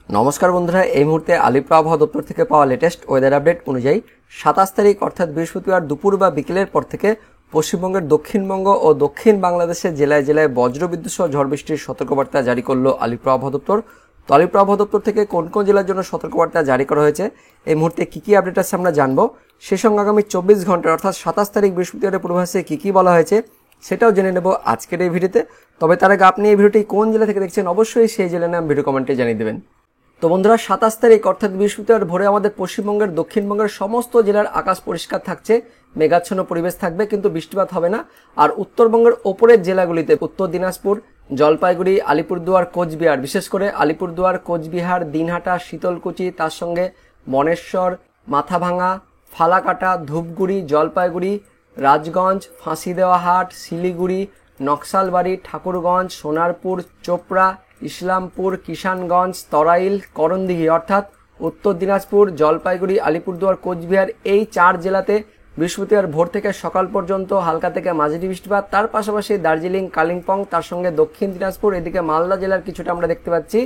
নমস্কার বন্ধুরা, এই মুহূর্তে আলিপুর আবহাওয়া দপ্তর থেকে পাওয়া লেটেস্ট ওয়েদার আপডেট অনুযায়ী 27 তারিখ অর্থাৎ বৃহস্পতিবার দুপুর বা বিকেলের পর থেকে পশ্চিমবঙ্গের দক্ষিণবঙ্গ ও দক্ষিণ বাংলাদেশের জেলায় জেলায় বজ্রবিদ্যুৎ সহ ঝড় বৃষ্টির সতর্কবার্তা জারি করলো আলিপুর আবহাওয়া দপ্তর। তো আলিপুর আবহাওয়া দপ্তর থেকে কোন কোন জেলার জন্য সতর্কবার্তা জারি করা হয়েছে, এই মুহূর্তে কী আপডেট আছে আমরা জানবো। সেই সঙ্গে আগামী 24 ঘন্টার অর্থাৎ 27 তারিখ বৃহস্পতিবারের পূর্বাভাসে কী বলা হয়েছে সেটাও জেনে নেব আজকের এই ভিডিওতে। তবে তার আগে আপনি এই ভিডিওটি কোন জেলা থেকে দেখছেন অবশ্যই সেই জেলার নাম ভিডিও কমেন্টে জানিয়ে দেবেন। তো বন্ধুরা, 27 তারিখ অর্থাৎ বৃহস্পতিবার ভোরে আমাদের পশ্চিমবঙ্গের দক্ষিণবঙ্গের সমস্ত জেলার আকাশ পরিষ্কার থাকছে, মেঘাচ্ছন্ন পরিবেশ থাকবে, কিন্তু বৃষ্টিপাত হবে না। আর উত্তরবঙ্গের ওপরের জেলাগুলিতে উত্তর দিনাজপুর, জলপাইগুড়ি, আলিপুরদুয়ার, কোচবিহার, বিশেষ করে আলিপুরদুয়ার, কোচবিহার, দিনহাটা, শীতলকুচি, তার সঙ্গে বনেশ্বর, মাথাভাঙা, ফালাকাটা, ধূপগুড়ি, জলপাইগুড়ি, রাজগঞ্জ, ফাঁসিদেওয়াহাট, শিলিগুড়ি, নকশালবাড়ি, ঠাকুরগঞ্জ, সোনারপুর, চোপড়া, ইসলামপুর, কিষানগঞ্জ, তরাইল, করণদিঘি অর্থাৎ উত্তর দিনাজপুর, জলপাইগুড়ি, আলিপুরদুয়ার, কোচবিহার, এই 4 জেলাতে বৃহস্পতিবার ভোর থেকে সকাল পর্যন্ত হালকা থেকে মাঝারি বৃষ্টিপাত। তার পাশাপাশি দার্জিলিং, কালিম্পং, তার সঙ্গে দক্ষিণ দিনাজপুর, এদিকে মালদা জেলার কিছুটা আমরা দেখতে পাচ্ছি,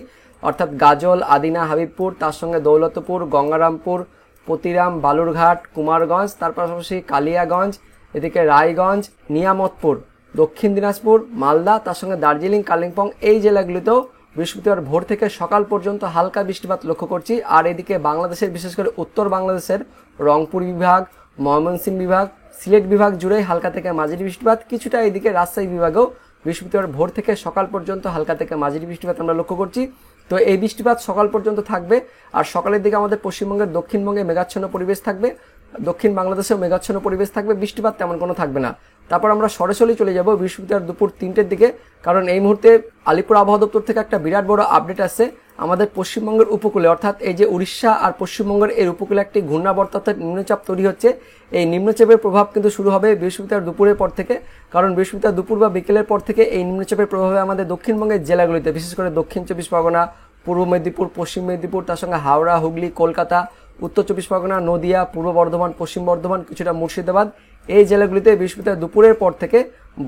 অর্থাৎ গাজল, আদিনা, হাবিবপুর, তার সঙ্গে দৌলতপুর, গঙ্গারামপুর, পতিরাম, বালুরঘাট, কুমারগঞ্জ, তার পাশাপাশি কালিয়াগঞ্জ, এদিকে রায়গঞ্জ, নিয়ামতপুর, দক্ষিণ দিনাজপুর, মালদা, তার সঙ্গে দার্জিলিং, কালিম্পং, এই জেলাগুলিতেও বৃহস্পতিবার ভোর থেকে সকাল পর্যন্ত হালকা বৃষ্টিপাত লক্ষ্য করছি। আর এদিকে বাংলাদেশের বিশেষ করে উত্তর বাংলাদেশের রংপুর বিভাগ, ময়মনসিংহ বিভাগ, সিলেট বিভাগ জুড়ে হালকা থেকে মাঝারি বৃষ্টিপাত, কিছুটা এদিকে রাজশাহী বিভাগেও বৃহস্পতিবার ভোর থেকে সকাল পর্যন্ত হালকা থেকে মাঝারি বৃষ্টিপাত আমরা লক্ষ্য করছি। তো এই বৃষ্টিপাত সকাল পর্যন্ত থাকবে। আর সকালের দিকে আমাদের পশ্চিমবঙ্গের দক্ষিণবঙ্গে মেঘাচ্ছন্ন পরিবেশ থাকবে, দক্ষিণ বাংলাদেশেও মেঘাচ্ছন্ন পরিবেশ থাকবে, বৃষ্টিপাত তেমন কোনো থাকবে না। তারপর আমরা সরাসরি চলে যাব বৃহস্পতিবার দুপুর 3টের দিকে, কারণ এই মুহূর্তে আলিপুর আবহাওয়া দপ্তর থেকে একটা বিরাট বড় আপডেট আসছে। আমাদের পশ্চিমবঙ্গের উপকূলে অর্থাৎ এই যে উড়িষ্যা আর পশ্চিমবঙ্গের এর উপকূলে একটি ঘূর্ণাবর্ত অর্থাৎ নিম্নচাপ তৈরি হচ্ছে। এই নিম্নচাপের প্রভাব কিন্তু শুরু হবে বৃহস্পতিবার দুপুরের পর থেকে, কারণ বৃহস্পতিবার দুপুর বা বিকেলের পর থেকে এই নিম্নচাপের প্রভাবে আমাদের দক্ষিণবঙ্গের জেলাগুলিতে বিশেষ করে দক্ষিণ 24 পরগনা, পূর্ব মেদিনীপুর, পশ্চিম মেদিনীপুর, তার সঙ্গে হাওড়া, হুগলি, কলকাতা, উত্তর 24 পরগনা, নদিয়া, পূর্ব বর্ধমান, পশ্চিম বর্ধমান, কিছুটা মুর্শিদাবাদ, এই জেলাগুলিতে বৃহস্পতিবার দুপুরের পর থেকে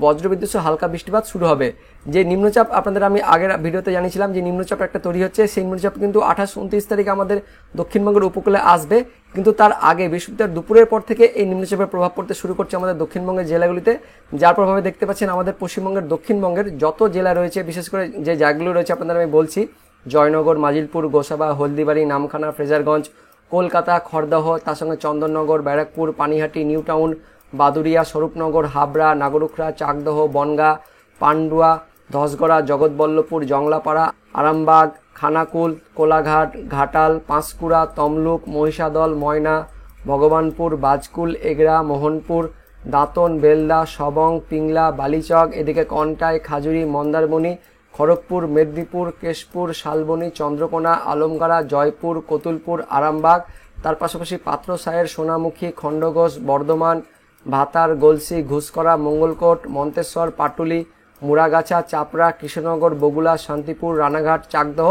বজ্রবিদ্যুৎ সহ হালকা বৃষ্টিপাত শুরু হবে। যে নিম্নচাপ আপনাদের আমি আগের ভিডিওতে জানিয়েছিলাম যে নিম্নচাপ একটা তৈরি হচ্ছে, সেই নিম্নচাপ কিন্তু 28-29 তারিখে আমাদের দক্ষিণবঙ্গের উপকূলে আসবে, কিন্তু তার আগে বৃহস্পতিবার দুপুরের পর থেকে এই নিম্নচাপের প্রভাব পড়তে শুরু করছে আমাদের দক্ষিণবঙ্গের জেলাগুলিতে, যার প্রভাবে দেখতে পাচ্ছেন আমাদের পশ্চিমবঙ্গের দক্ষিণবঙ্গের যত জেলা রয়েছে, বিশেষ করে যে জায়গাগুলো রয়েছে আপনাদের আমি বলছি, জয়নগর, মাজিলপুর, গোসাবা, হলদিবাড়ি, নামখানা, ফ্রেজারগঞ্জ, কলকাতা, খড়দহ, তার সঙ্গে চন্দননগর, ব্যারাকপুর, পানিহাটি, নিউ টাউন, বাদুরিয়া, স্বরূপনগর, হাবড়া, নাগরুখরা, চাকদহ, বনগা, পান্ডুয়া, ধসগড়া, জগৎবল্লভপুর, জংলাপাড়া, আরামবাগ, খানাকুল, কোলাঘাট, ঘাটাল, পাঁশকুড়া, তমলুক, মহিষাদল, ময়না, ভগবানপুর, বাজকুল, এগরা, মোহনপুর, দাঁতন, বেলদা, সবং, পিংলা, বালিচক, এদিকে কন্টাই, খাজুরি, মন্দারমণি, খড়গপুর, মেদিনীপুর, কেশপুর, শালবনী, চন্দ্রকোনা, আলমগাড়া, জয়পুর, কতুলপুর, আরামবাগ, তার পাশাপাশি পাত্রসায়ের, সোনামুখী, খণ্ডঘোষ, বর্ধমান, ভাতার, গলসি, ঘুষকরা, মঙ্গলকোট, মন্তেশ্বর, পাটুলি, মুড়াগাছা, চাপড়া, কৃষ্ণনগর, বগুলা, শান্তিপুর, রানাঘাট, চাকদহ,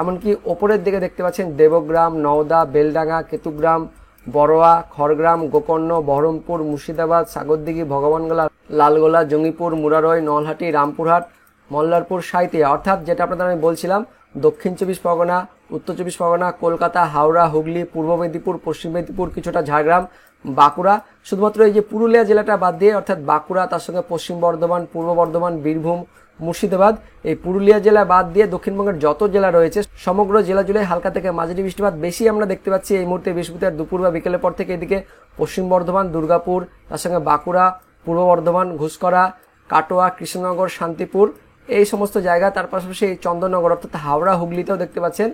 এমনকি ওপরের দিকে দেখতে পাচ্ছেন দেবগ্রাম, নওদা, বেলডাঙ্গা, কেতুগ্রাম, বড়োয়া, খড়গ্রাম, গোকর্ণ, বহরমপুর, মুর্শিদাবাদ, সাগরদিঘি, ভগবানগোলা, লালগোলা, জঙ্গিপুর, মুরারই, নলহাটি, রামপুরহাট, মল্লারপুর, সাঁইথিয়া, অর্থাৎ যেটা আপনাদের আমি বলছিলাম দক্ষিণ 24 পরগনা, উত্তর 24 পরগনা, কলকাতা, হাওড়া, হুগলি, পূর্ব মেদিনীপুর, পশ্চিম মেদিনীপুর, কিছুটা ঝাড়গ্রাম, বাঁকুড়া, শুধুমাত্র এই যে পুরুলিয়া জেলাটা বাদ দিয়ে অর্থাৎ বাঁকুড়া, তার সঙ্গে পশ্চিম বর্ধমান, পূর্ব বর্ধমান, বীরভূম, মুর্শিদাবাদ, এই পুরুলিয়া জেলা বাদ দিয়ে দক্ষিণবঙ্গের যত জেলা রয়েছে সমগ্র জেলা জুড়ে হালকা থেকে মাঝারি বৃষ্টিপাত বেশি আমরা দেখতে পাচ্ছি এই মুহূর্তে বৃহস্পতিবার দুপুর বা বিকেলের পর থেকে। এদিকে পশ্চিম বর্ধমান, দুর্গাপুর, তার সঙ্গে বাঁকুড়া, পূর্ব বর্ধমান, ঘুষকরা, কাটোয়া, কৃষ্ণনগর, শান্তিপুর, এই সমস্ত জায়গা, তার পাশাপাশি এই চন্দননগর অর্থাৎ হাওড়া, হুগলিতেও দেখতে পাচ্ছেন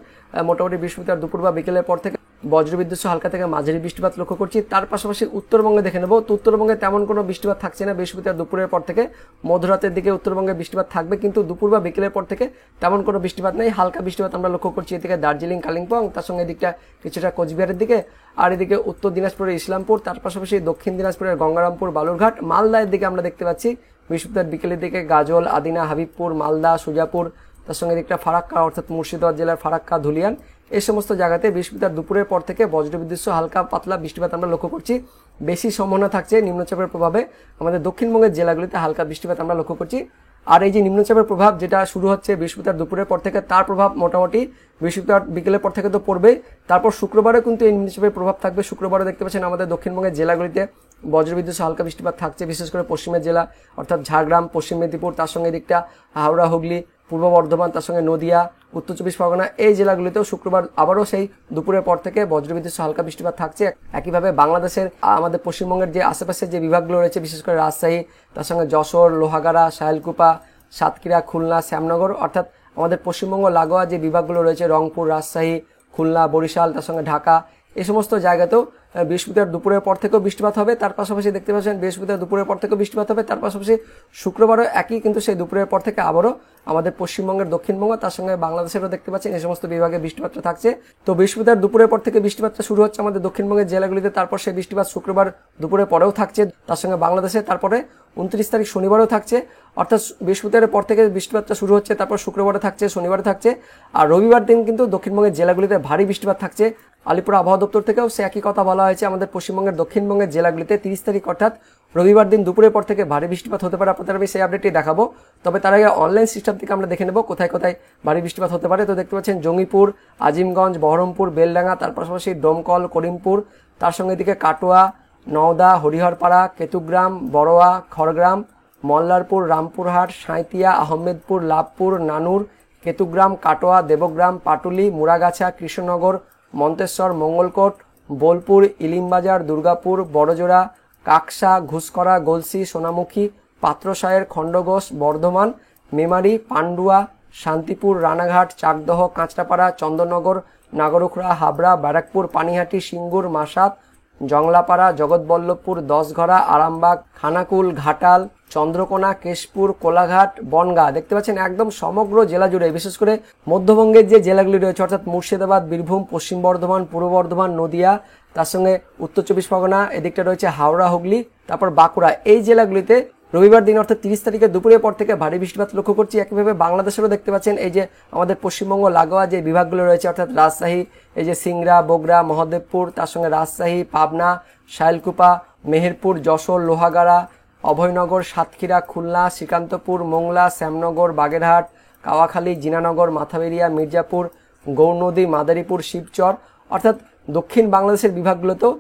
মোটামুটি বৃহস্পতিবার দুপুর বা বিকেলের পর থেকে বজ্রবিদ্যুৎ সহ হালকা থেকে মাঝারি বৃষ্টিপাত লক্ষ্য করছি। তার পাশাপাশি উত্তরবঙ্গে দেখে নেব, তো উত্তরবঙ্গে তেমন কোনো বৃষ্টিপাত থাকছে না বৃহস্পতিবার দুপুরের পর থেকে। মধ্যরাতের দিকে উত্তরবঙ্গে বৃষ্টিপাত থাকবে, কিন্তু দুপুর বা বিকেলের পর থেকে তেমন কোনো বৃষ্টিপাত নেই, হালকা বৃষ্টিপাত আমরা লক্ষ্য করছি এদিকে দার্জিলিং, কালিম্পং, তার সঙ্গে এদিকটা কিছুটা কোচবিহারের দিকে, আর এদিকে উত্তর দিনাজপুরের ইসলামপুর, তার পাশাপাশি দক্ষিণ দিনাজপুরের গঙ্গারামপুর, বালুরঘাট, মালদার দিকে আমরা দেখতে পাচ্ছি বৃহস্পতিবার বিকেলের দিকে গাজল, আদিনা, হাবিবপুর, মালদা, সুজাপুর, তার সঙ্গে দিকটা ফারাক্কা অর্থাৎ মুর্শিদাবাদ জেলার ফারাক্কা, ধুলিয়ান, এই সমস্ত জায়গাতে বৃহস্পতিবার দুপুরের পর থেকে বজ্রবিদ্যুৎ সহ হালকা পাতলা বৃষ্টিপাত আমরা লক্ষ্য করছি। বেশি সম্ভাবনা থাকছে নিম্নচাপের প্রভাবে আমাদের দক্ষিণবঙ্গের জেলাগুলিতে হালকা বৃষ্টিপাত আমরা লক্ষ্য করছি। আর এই যে নিম্নচাপের প্রভাব যেটা শুরু হচ্ছে বৃহস্পতিবার দুপুরের পর থেকে, তার প্রভাব মোটামুটি বৃহস্পতিবার বিকেলের পর থেকে তো পড়বেই। তারপর শুক্রবারে কিন্তু এই নিম্নচাপের প্রভাব থাকবে। শুক্রবারে দেখতে পাচ্ছেন আমাদের দক্ষিণবঙ্গের জেলাগুলিতে বজ্রবিদ্যুৎ সহ হালকা বৃষ্টিপাত থাকছে, বিশেষ করে পশ্চিমের জেলা অর্থাৎ ঝাড়গ্রাম, পশ্চিম মেদিনীপুর, তার সঙ্গে দিকটা হাওড়া, হুগলি, পূর্ব বর্ধমান, তার সঙ্গে নদিয়া, উত্তর চব্বিশ পরগনা, এই জেলাগুলিতেও শুক্রবার আবারও সেই দুপুরের পর থেকে বজ্রবিদ্যুৎ সহ হালকা বৃষ্টিপাত থাকছে। একইভাবে বাংলাদেশের আমাদের পশ্চিমবঙ্গের যে আশেপাশের যে বিভাগগুলো রয়েছে, বিশেষ করে রাজশাহী, তার সঙ্গে যশোর, লোহাগাড়া, সাহেলকুপা, সাতক্ষীরা, খুলনা, শ্যামনগর, অর্থাৎ আমাদের পশ্চিমবঙ্গ লাগোয়া যে বিভাগগুলো রয়েছে রংপুর, রাজশাহী, খুলনা, বরিশাল, তার সঙ্গে ঢাকা, এই সমস্ত জায়গাতেও বৃহস্পতিবার দুপুরের পর থেকেও বৃষ্টিপাত হবে। তার পাশাপাশি দেখতে পাচ্ছেন বৃহস্পতিবার দুপুরের পর থেকেও বৃষ্টিপাত হবে। তার পাশাপাশি শুক্রবারও একই, কিন্তু সেই দুপুরের পর থেকে আবারও আমাদের পশ্চিমবঙ্গের দক্ষিণবঙ্গ, তার সঙ্গে বাংলাদেশেরও দেখতে পাচ্ছেন এই সমস্ত বিভাগে বৃষ্টিপাতটা থাকছে। তো বৃহস্পতিবার দুপুরের পর থেকে বৃষ্টিপাতটা শুরু হচ্ছে আমাদের দক্ষিণবঙ্গের জেলাগুলিতে, তারপর সেই বৃষ্টিপাত শুক্রবার দুপুরের পরেও থাকছে তার সঙ্গে বাংলাদেশে, তারপরে 29 তারিখ শনিবারও থাকছে। অর্থাৎ বৃহস্পতিবারের পর থেকে বৃষ্টিপাতটা শুরু হচ্ছে, তারপর শুক্রবারে থাকছে, শনিবারে থাকছে। আর রবিবার দিন কিন্তু দক্ষিণবঙ্গের জেলাগুলিতে ভারী বৃষ্টিপাত থাকছে। আলিপুর আবহাওয়া দপ্তর থেকেও সে একই কথা বলা হয়েছে, আমাদের পশ্চিমবঙ্গের দক্ষিণবঙ্গের জেলাগুলিতে 30 তারিখ অর্থাৎ রবিবার দিন দুপুরের পর থেকে ভারী বৃষ্টিপাত হতে পারে। আপনাদের আমি সেই আপডেটটি দেখাবো। তবে তার আগে অনলাইন সিস্টেম থেকে আমরা দেখে নেব কোথায় কোথায় ভারী বৃষ্টিপাত হতে পারে। তো দেখতে পাচ্ছেন জঙ্গিপুর, আজিমগঞ্জ, বহরমপুর, বেলডাঙ্গা, তার পাশাপাশি ডোমকল, করিমপুর, তার সঙ্গে দিকে কাটোয়া, নওদা, হরিহরপাড়া, কেতুগ্রাম, বড়োয়া, খড়গ্রাম, মল্লারপুর, রামপুরহাট, সাঁইতিয়া, আহমেদপুর, লাভপুর, নানুর, কেতুগ্রাম, কাটোয়া, দেবগ্রাম, পাটুলি, মুড়াগাছা, কৃষ্ণনগর, মন্তেশ্বর, মঙ্গলকোট, বোলপুর, ইলিমবাজার, দুর্গাপুর, বড়জোড়া, কাকসা, ঘুষকরা, গলসি, সোনামুখী, পাত্রসায়ের, খণ্ডঘোষ, বর্ধমান, মেমারি, পান্ডুয়া, শান্তিপুর, রানাঘাট, চাকদহ, কাঁচরাপাড়া, চন্দননগর, নাগরুখড়া, হাবড়া, ব্যারাকপুর, পানিহাটি, সিঙ্গুর, মাসাত, জংলাপাড়া, জগৎবল্লভপুর, দশঘরা, আরামবাগ, খানাকুল, ঘাটাল, চন্দ্রকোনা, কেশপুর, কোলাঘাট, বনগাঁ। দেখতে পাচ্ছেন একদম সমগ্র জেলা জুড়ে, বিশেষ করে মধ্যবঙ্গের যে জেলাগুলি রয়েছে অর্থাৎ মুর্শিদাবাদ, বীরভূম, পশ্চিম বর্ধমান, পূর্ব বর্ধমান, নদিয়া, তার সঙ্গে উত্তর চব্বিশ পরগনা, এদিকটা রয়েছে হাওড়া, হুগলি, তারপর বাঁকুড়া, এই জেলাগুলিতে রবিবার দিন অর্থাৎ 30 তারিখে দুপুরের পর থেকে ভারী বৃষ্টিপাত লক্ষ্য করছি। একইভাবে বাংলাদেশেরও দেখতে পাচ্ছেন এই যে আমাদের পশ্চিমবঙ্গ লাগোয়া যে বিভাগগুলো রয়েছে অর্থাৎ রাজশাহী, এই যে সিংড়া, বগুড়া, মহদেবপুর, তার সঙ্গে রাজশাহী, পাবনা, সাহেলকুপা, মেহেরপুর, যশোর, লোহাগাড়া, অভয়নগর, সাতক্ষীরা, খুলনা, শ্রীকান্তপুর, মোংলা, শ্যামনগর, বাগেরহাট, কাওয়াখালী, জিনানগর, মাথাবেরিয়া, মির্জাপুর, গৌরনদী, মাদারীপুর, শিবচর, অর্থাৎ দক্ষিণ বাংলাদেশের বিভাগগুলোতেও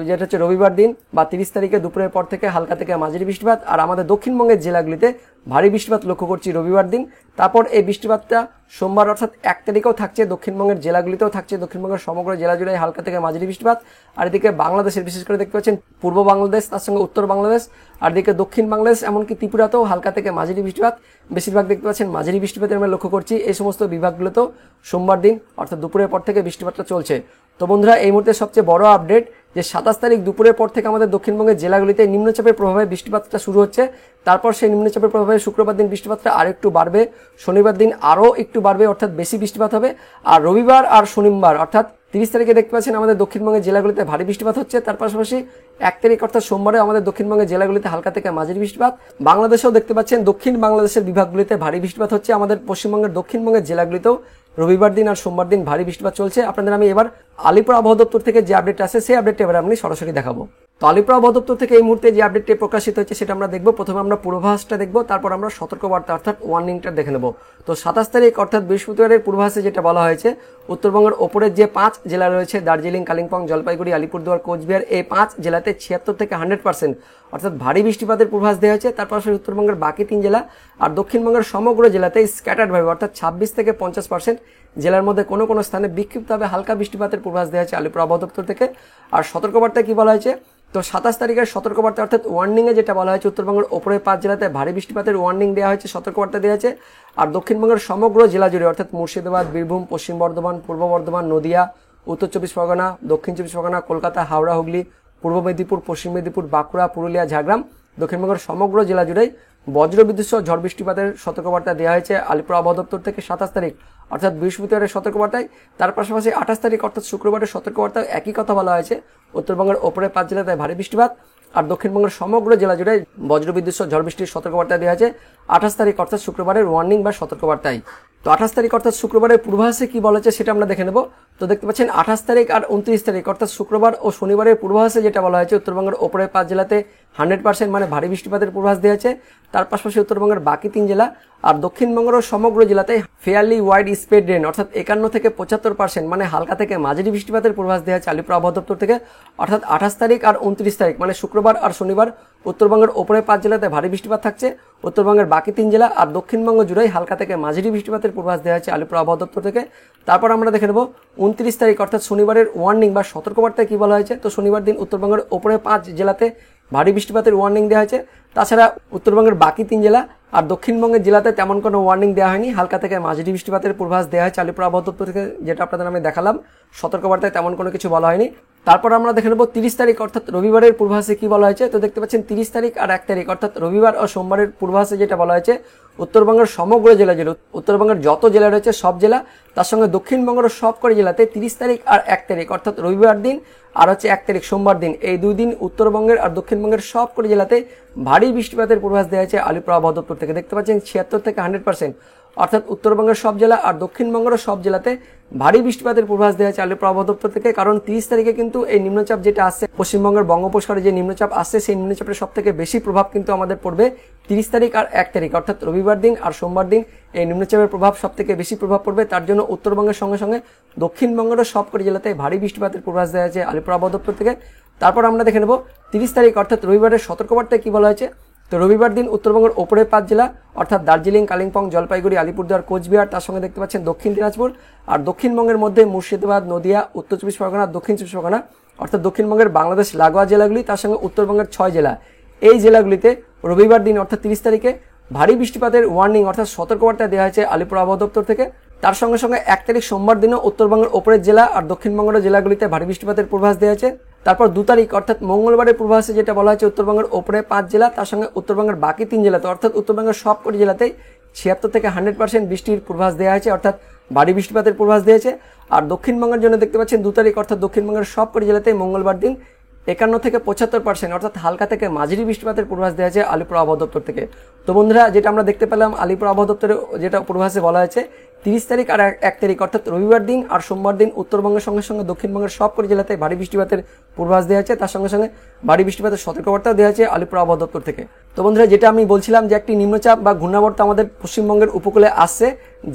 যেটা হচ্ছে রবিবার দিন বা 30 তারিখে দুপুরের পর থেকে হালকা থেকে মাঝারি বৃষ্টিপাত। আর আমাদের দক্ষিণবঙ্গের জেলাগুলিতে ভারী বৃষ্টিপাত লক্ষ্য করছি রবিবার দিন। তারপর এই বৃষ্টিপাতটা সোমবার অর্থাৎ 1 তারিখেও থাকছে, দক্ষিণবঙ্গের জেলাগুলিতেও থাকছে, দক্ষিণবঙ্গের সমগ্র জেলা জুড়ে হালকা থেকে মাঝারি বৃষ্টিপাত। আর এদিকে বাংলাদেশের বিশেষ করে দেখতে পাচ্ছেন পূর্ব বাংলাদেশ, তার সঙ্গে উত্তর বাংলাদেশ, আর এদিকে দক্ষিণ বাংলাদেশ, এমনকি ত্রিপুরাতেও হালকা থেকে মাঝারি বৃষ্টিপাত, বেশিরভাগ দেখতে পাচ্ছেন মাঝারি বৃষ্টিপাতের আমরা লক্ষ্য করছি। এই সমস্ত বিভাগগুলোতেও সোমবার দিন অর্থাৎ দুপুরের পর থেকে বৃষ্টিপাতটা চলছে। তো বন্ধুরা, এই মুহূর্তে সবচেয়ে বড় আপডেট যে 27 তারিখ দুপুরের পর থেকে আমাদের দক্ষিণবঙ্গের জেলাগুলিতে নিম্নচাপের প্রভাবে বৃষ্টিপাতটা শুরু হচ্ছে। তারপর সেই নিম্নচাপের প্রভাবে শুক্রবার দিন বৃষ্টিপাতটা আরও একটু বাড়বে, শনিবার দিন আরও একটু বাড়বে অর্থাৎ বেশি বৃষ্টিপাত হবে। আর রবিবার আর শনিবার অর্থাৎ 30 তারিখে দেখতে পাচ্ছেন আমাদের দক্ষিণবঙ্গের জেলাগুলিতে ভারী বৃষ্টিপাত হচ্ছে। তার পাশাপাশি 1 তারিখ অর্থাৎ সোমবারে আমাদের দক্ষিণবঙ্গের জেলাগুলিতে হালকা থেকে মাঝারি বৃষ্টিপাত। বাংলাদেশেও দেখতে পাচ্ছেন দক্ষিণ বাংলাদেশের বিভাগগুলিতে ভারী বৃষ্টিপাত হচ্ছে। আমাদের পশ্চিমবঙ্গের দক্ষিণবঙ্গের জেলাগুলিতেও রবিবার দিন আর সোমবার দিন ভারী বৃষ্টিপাত চলছে। আপনাদের আমি এবার আলিপুর আবহাওয়া দপ্তর থেকে যে আপডেট আছে সেই আপডেটটা এবার আমি সরাসরি দেখাবো। তো আলিপুর আবহাওয়া দপ্তর থেকে এই মুহূর্তে যে আপডেটটি প্রকাশিত হচ্ছে সেটা আমরা দেখবো। প্রথমে আমরা পূর্বাভাসটা দেখবো, তারপর আমরা সতর্কবার্তা অর্থাৎ ওয়ার্নিংটা দেখে নেব। তো 27 তারিখ অর্থাৎ বৃহস্পতিবারের পূর্বাভাসে যেটা বলা হয়েছে, উত্তরবঙ্গের ওপরের যে 5 জেলা রয়েছে দার্জিলিং, কালিম্পং, জলপাইগুড়ি, আলিপুরদুয়ার, কোচবিহার, এই 5 জেলাতে 76 থেকে 100% অর্থাৎ ভারী বৃষ্টিপাতের পূর্বাভাস দেওয়া হয়েছে। তার পাশাপাশি উত্তরবঙ্গের বাকি 3 জেলা আর দক্ষিণবঙ্গের সমগ্র জেলাতে স্ক্যাটার্ড ভাবে অর্থাৎ 26 থেকে 50% জেলার মধ্যে কোনো কোনো স্থানে বিক্ষিপ্তভাবে হালকা বৃষ্টিপাতের পূর্বাভাস দেওয়া হয়েছে আলিপুর আবহাওয়া দপ্তর থেকে। আর সতর্কবার্তায় কি বলা হয়েছে, তো 27 তারিখের সতর্কবার্তা অর্থাৎ ওয়ার্নিং এ যেটা বলা হয়েছে, উত্তরবঙ্গের ওপরের 5 জেলাতে ভারী বৃষ্টিপাতের ওয়ার্নিং দেওয়া হয়েছে, সতর্কবার্তা দেওয়া হয়েছে। আর দক্ষিণবঙ্গের সমগ্র জেলা জুড়ে অর্থাৎ মুর্শিদাবাদ, বীরভূম, পশ্চিম বর্ধমান, পূর্ব বর্ধমান, নদিয়া, উত্তর চব্বিশ পরগনা, দক্ষিণ চব্বিশ পরগনা, কলকাতা, হাওড়া, হুগলি, পূর্ব মেদিনীপুর, পশ্চিম মেদিনীপুর, বাঁকুড়া, পুরুলিয়া, ঝাড়গ্রাম, দক্ষিণবঙ্গের সমগ্র জেলা জুড়েই বজ্রবিদ্যুৎ সহ ঝড় বৃষ্টিপাতের সতর্কবার্তা দেওয়া হয়েছে আলিপুর আবহাওয়া দপ্তর থেকে 27 তারিখ অর্থাৎ বৃহস্পতিবারের সতর্কবার্তায়। তার পাশাপাশি 28 তারিখ অর্থাৎ শুক্রবারের সতর্কবার্তায় একই কথা বলা হয়েছে, উত্তরবঙ্গের ওপরে 5 জেলাতে ভারী বৃষ্টিপাত আর দক্ষিণবঙ্গের সমগ্র জেলা জুড়ে বজ্রবিদ্যুৎ সহ ঝড় বৃষ্টির সতর্কবার্তা দেওয়া হয়েছে 28 তারিখ অর্থাৎ শুক্রবারের ওয়ার্নিং বা সতর্কবার্তায়। তো 28 তারিখ অর্থাৎ শুক্রবারের পূর্বাভাসে কি বলা হয়েছে সেটা আমরা দেখে নেব। তো দেখতে পাচ্ছেন 28 তারিখ আর 29 তারিখ অর্থাৎ শুক্রবার ও শনিবারের পূর্বাভাসে যেটা বলা হয়েছে উত্তরবঙ্গের ওপরের 5 জেলাতে 100% মানে ভারী বৃষ্টিপাতের পূর্বাভাস দেওয়া হয়েছে। তার পাশাপাশি উত্তরবঙ্গের বাকি 3 জেলা আর দক্ষিণবঙ্গের সমগ্র জেলাতে ফেয়ারলি ওয়াইড স্প্রেড রেন অর্থাৎ 51 থেকে 75% মানে হালকা থেকে মাঝারি বৃষ্টিপাতের পূর্বাভাস দেওয়া হয়েছে আলিপুর আবহাওয়া দপ্তর থেকে। অর্থাৎ 28 তারিখ আর 29 তারিখ মানে শুক্রবার আর শনিবার উত্তরবঙ্গের ওপরের 5 জেলাতে ভারী বৃষ্টিপাত থাকছে, উত্তরবঙ্গের বাকি 3 জেলা আর দক্ষিণবঙ্গ জুড়েই হালকা থেকে মাঝারি বৃষ্টিপাতের পূর্বাভাস দেওয়া হয়েছে আলিপুর আবহাওয়া দপ্তর থেকে। তারপর আমরা দেখে নেব 29 তারিখ অর্থাৎ শনিবারের ওয়ার্নিং বা সতর্কবার্তায় কি বলা হয়েছে। তো শনিবার দিন উত্তরবঙ্গের ওপরে 5 জেলাতে ভারী বৃষ্টিপাতের ওয়ার্নিং দেওয়া হয়েছে। তাছাড়া উত্তরবঙ্গের বাকি 3 জেলা আর দক্ষিণবঙ্গের জেলাতে তেমন কোনো ওয়ার্নিং দেওয়া হয়নি, হালকা থেকে মাঝারি বৃষ্টিপাতের পূর্বাভাস দেওয়া হয়েছে আলিপুর আবহাওয়া দপ্তর থেকে, যেটা আপনাদের আমি দেখালাম। সতর্কবার্তায় তেমন কোনো কিছু বলা হয়নি। তারপর আমরা দেখে নেব 30 তারিখ অর্থাৎ রবিবারের পূর্বাভাসে কি বলা হয়েছে। তো দেখতে পাচ্ছেন 30 তারিখ আর 1 তারিখ অর্থাৎ রবিবার ও সোমবারের পূর্বাভাসে যেটা বলা হয়েছে উত্তরবঙ্গের সমগ্র জেলা উত্তরবঙ্গের যত জেলা রয়েছে সব জেলা, তার সঙ্গে দক্ষিণবঙ্গের সবকটি জেলাতে 30 তারিখ আর 1 তারিখ অর্থাৎ রবিবার দিন আর 1 তারিখ সোমবার দিন এই 2 দিন উত্তরবঙ্গের আর দক্ষিণবঙ্গের সবকটি জেলাতে ভারী বৃষ্টিপাতের পূর্বাভাস দেওয়া হয়েছে আলিপুর আবহাওয়া দপ্তর থেকে। দেখতে পাচ্ছেন 76 থেকে 100% অর্থাৎ উত্তরবঙ্গের সব জেলা আর দক্ষিণবঙ্গের সব জেলাতে ভারী বৃষ্টিপাতের পূর্বাভাস দেওয়া হয়েছে আলিপুর আবহাওয়া দপ্তর থেকে। কারণ 30 তারিখে কিন্তু এই নিম্নচাপ যেটা আসছে পশ্চিমবঙ্গের বঙ্গোপসাগরে যে নিম্নচাপ আসছে সেই নিম্নচাপের সব থেকে বেশি প্রভাব কিন্তু আমাদের পড়বে 30 তারিখ আর 1 তারিখ অর্থাৎ রবিবার দিন আর সোমবার দিন এই নিম্নচাপের প্রভাব সব থেকে বেশি প্রভাব পড়বে। তার জন্য উত্তরবঙ্গের সঙ্গে সঙ্গে দক্ষিণবঙ্গের সবকটি জেলাতে ভারী বৃষ্টিপাতের পূর্বাভাস দেওয়া হয়েছে আলিপুর আবহাওয়া দপ্তর থেকে। তারপর আমরা দেখে নেব 30 তারিখ অর্থাৎ রবিবারের সতর্কবার্তায় কি বলা হয়েছে। তো রবিবার দিন উত্তরবঙ্গের ওপরের 5 জেলা অর্থাৎ দার্জিলিং, কালিম্পং, জলপাইগুড়ি, আলিপুরদুয়ার, কোচবিহার, তার সঙ্গে দেখতে পাচ্ছেন দক্ষিণ দিনাজপুর আর দক্ষিণবঙ্গের মধ্যে মুর্শিদাবাদ, নদিয়া, উত্তর 24 পরগনা, দক্ষিণ 24 পরগনা অর্থাৎ দক্ষিণবঙ্গের বাংলাদেশ লাগোয়া জেলাগুলি, তার সঙ্গে উত্তরবঙ্গের 6 জেলা এই জেলাগুলিতে রবিবার দিন অর্থাৎ 30 তারিখে ভারী বৃষ্টিপাতের ওয়ার্নিং অর্থাৎ সতর্কবার্তা দেওয়া হয়েছে আলিপুর আবহাওয়া দপ্তর থেকে। তার সঙ্গে সঙ্গে 1 তারিখ সোমবার দিনও উত্তরবঙ্গের ওপরের জেলা আর দক্ষিণবঙ্গের জেলাগুলিতে ভারী বৃষ্টিপাতের পূর্বাভাস দেওয়া হয়েছে। তারপর 2 তারিখ অর্থাৎ মঙ্গলবারের পূর্বাভাসে যেটা বলা হয়েছে উত্তরবঙ্গের ওপরে 5 জেলা তার সঙ্গে উত্তরবঙ্গের বাকি 3 জেলাতে অর্থাৎ উত্তরবঙ্গের সবকটি জেলাতেই 76 থেকে 100% বৃষ্টির পূর্বাভাস দেওয়া হয়েছে অর্থাৎ ভারী বৃষ্টিপাতের পূর্বাভাস দিয়েছে। আর দক্ষিণবঙ্গের জন্য দেখতে পাচ্ছেন 2 তারিখ অর্থাৎ দক্ষিণবঙ্গের সবকটি জেলাতেই মঙ্গলবার দিন 51 থেকে 75% অর্থাৎ হালকা থেকে মাঝারি বৃষ্টিপাতের পূর্বাভাস দেওয়া হয়েছে আলিপুর আবহাওয়া দপ্তর থেকে। তো বন্ধুরা যেটা আমরা দেখতে পেলাম আলিপুর আবহাওয়া দপ্তরে যেটা পূর্বাভাসে বলা হয়েছে 30 তারিখ আর 1 তারিখ অর্থাৎ রবিবার দিন আর সোমবার দিন উত্তরবঙ্গের সঙ্গে সঙ্গে দক্ষিণবঙ্গের সবকটি জেলাতে ভারী বৃষ্টিপাতের পূর্বাভাস দেওয়া হয়েছে, তার সঙ্গে সঙ্গে ভারী বৃষ্টিপাতের সতর্কবার্তাও দেওয়া হয়েছে আলিপুর আবহাওয়া দপ্তর থেকে। তো বন্ধুরা যেটা আমি বলছিলাম যে একটি নিম্নচাপ বা ঘূর্ণাবর্ত আমাদের পশ্চিমবঙ্গের উপকূলে আসছে,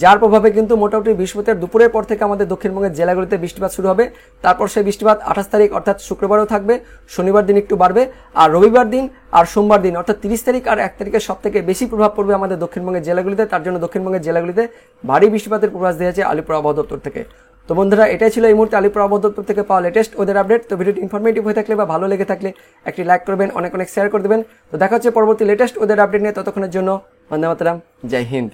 যার প্রভাবে কিন্তু মোটামুটি বৃহস্পতিবার দুপুরের পর থেকে আমাদের দক্ষিণবঙ্গের জেলাগুলিতে বৃষ্টিপাত শুরু হবে। তারপর সেই বৃষ্টিপাত 28 তারিখ অর্থাৎ শুক্রবারও থাকবে, শনিবার দিন একটু বাড়বে আর রবিবার দিন আর সোমবার দিন অর্থাৎ 30 তারিখ আর 1 তারিখে সব থেকে বেশি প্রভাব পড়বে আমাদের দক্ষিণবঙ্গের জেলাগুলিতে। তার জন্য দক্ষিণবঙ্গের জেলাগুলিতে ভারী বৃষ্টিপাতের পূর্বাভাস দেওয়া হয়েছে আলিপুর আবহাওয়া দপ্তর থেকে। তো বন্ধুরা এটাই ছিল এই মুহূর্তে আলিপুর আবহাওয়া দপ্তর থেকে পাওয়া লেটেস্ট ওদের আপডেট। তো ভিডিওটি ইনফরমেটিভ হয়ে থাকলে বা ভালো লেগে থাকলে একটি লাইক করবেন, অনেক শেয়ার করে দেবেন। তো দেখা হচ্ছে পরবর্তী লেটেস্ট ওদের আপডেট নিয়ে, ততক্ষণের জন্য বন্দে মাতরম, জয় হিন্দ।